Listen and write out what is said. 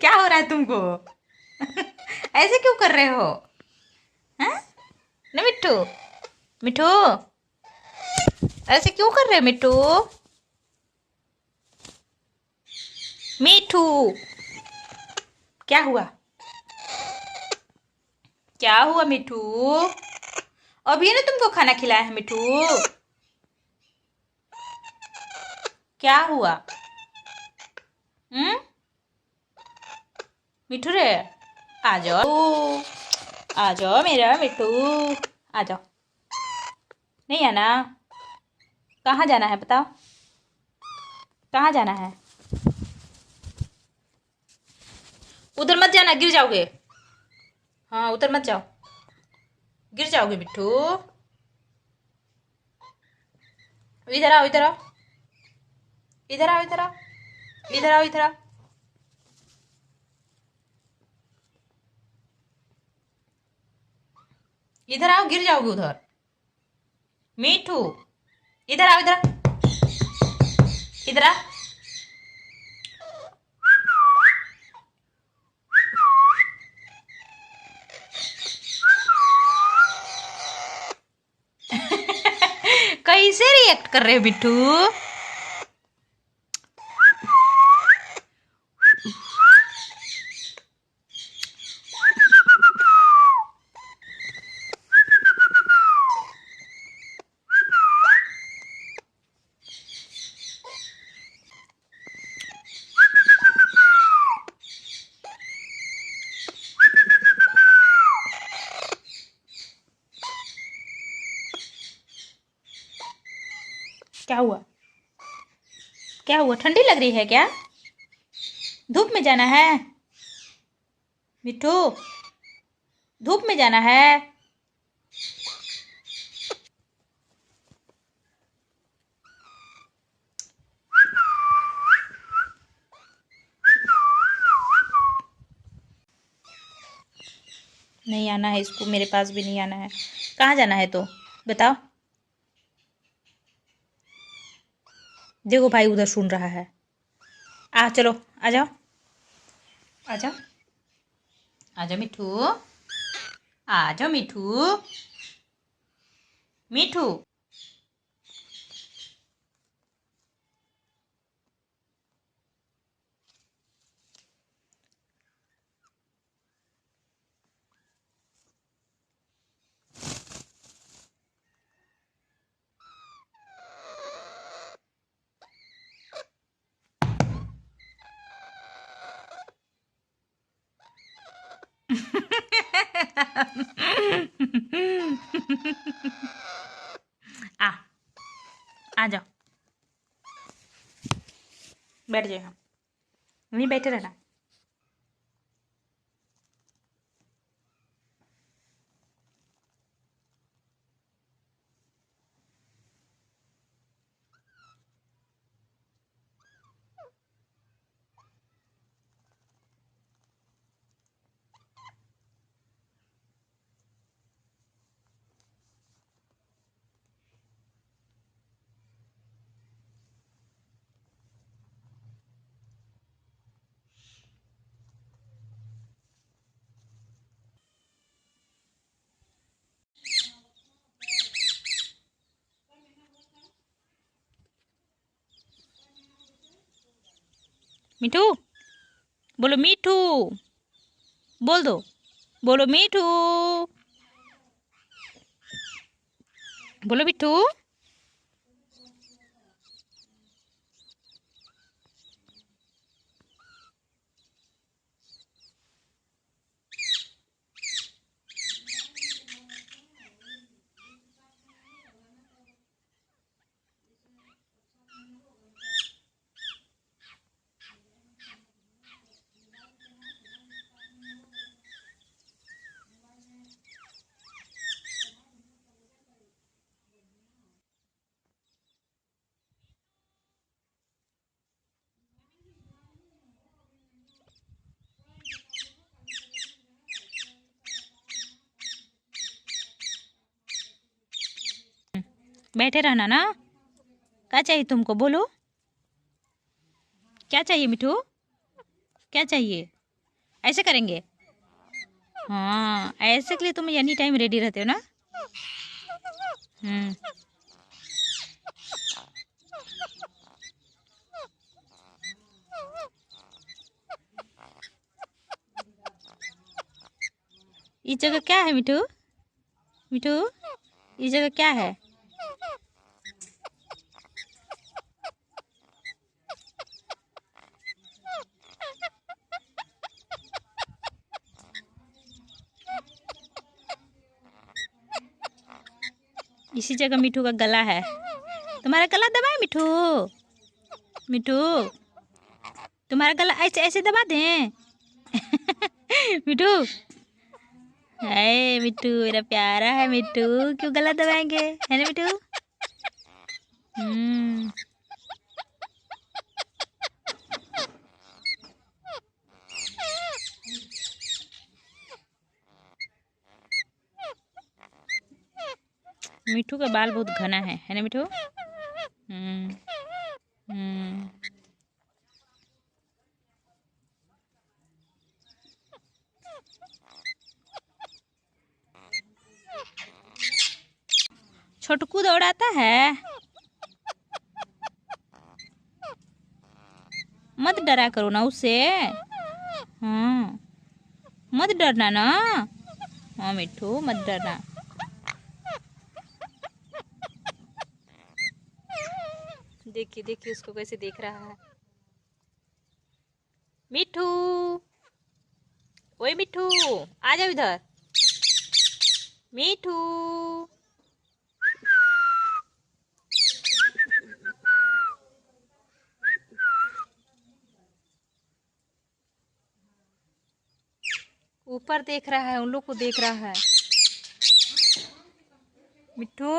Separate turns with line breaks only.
क्या हो रहा है तुमको? ऐसे क्यों कर रहे हो? हैं? ना मिट्टू, मिट्टू, ऐसे क्यों कर रहे हो मिट्टू? मिट्टू, क्या हुआ? क्या हुआ मिट्टू? अभी ना तुमको खाना खिलाया है मिट्टू। क्या हुआ? हम्म? मिट्टू रे, आ जाओ, आ जाओ मेरा मिट्टू, आ जाओ। नहीं आना? कहाँ जाना है बताओ? कहाँ जाना है? उधर मत जाना, गिर जाओगे। हाँ, उधर मत जाओ, गिर जाओगे मिट्टू। इधर आओ, इधर आओ, इधर आओ, इधर आओ, इधर आओ, इधर आओ। इधर आओ, गिर जाओगे उधर। मीठू, इधर आओ, इधर इधर आ। कैसे रिएक्ट कर रहे हो बिट्टू? क्या हुआ? क्या हुआ? ठंडी लग रही है क्या? धूप में जाना है मिट्टू? धूप में जाना है? नहीं आना है इसको, मेरे पास भी नहीं आना है। कहाँ जाना है तो बताओ। देखो भाई उधर सुन रहा है। चलो, आ जाओ, आ जाओ, आ जाओ मिठू, आ जाओ मिठू, मिठू। आ आ जाओ, बैठ जाओ, वहीं बैठे रहना। मिठू, बोलो मीठू, बोल दो, बोलो मीठू, बोलो मिठू। बैठे रहना ना। क्या चाहिए तुमको, बोलो। क्या चाहिए मिठू? क्या चाहिए? ऐसे करेंगे। हाँ, ऐसे के लिए तुम एनी टाइम रेडी रहते हो ना। हम्म। इस जगह क्या है मिठू? मिठू, इस जगह क्या है? इसी जगह मिठू का गला है। तुम्हारा गला दबाए मिठू? मिठू, तुम्हारा गला ऐसे ऐसे दबा दें? मिठू, है मिठू, मेरा प्यारा है मिठू, क्यों गला दबाएंगे, है ना मिठू? हम्म। मिठू का बाल बहुत घना है ना मिठू? हम्म। हम्म। छोटकू दौड़ाता है। मत डरा करो ना उसे। हाँ, मत डरना ना। हाँ मिठू, मत डरना। देखिए देखिए उसको कैसे देख रहा है। मिठू, ओए मिठू, आ जाओ इधर। मिठू, ऊपर देख रहा है, उन लोग को देख रहा है। मिठू।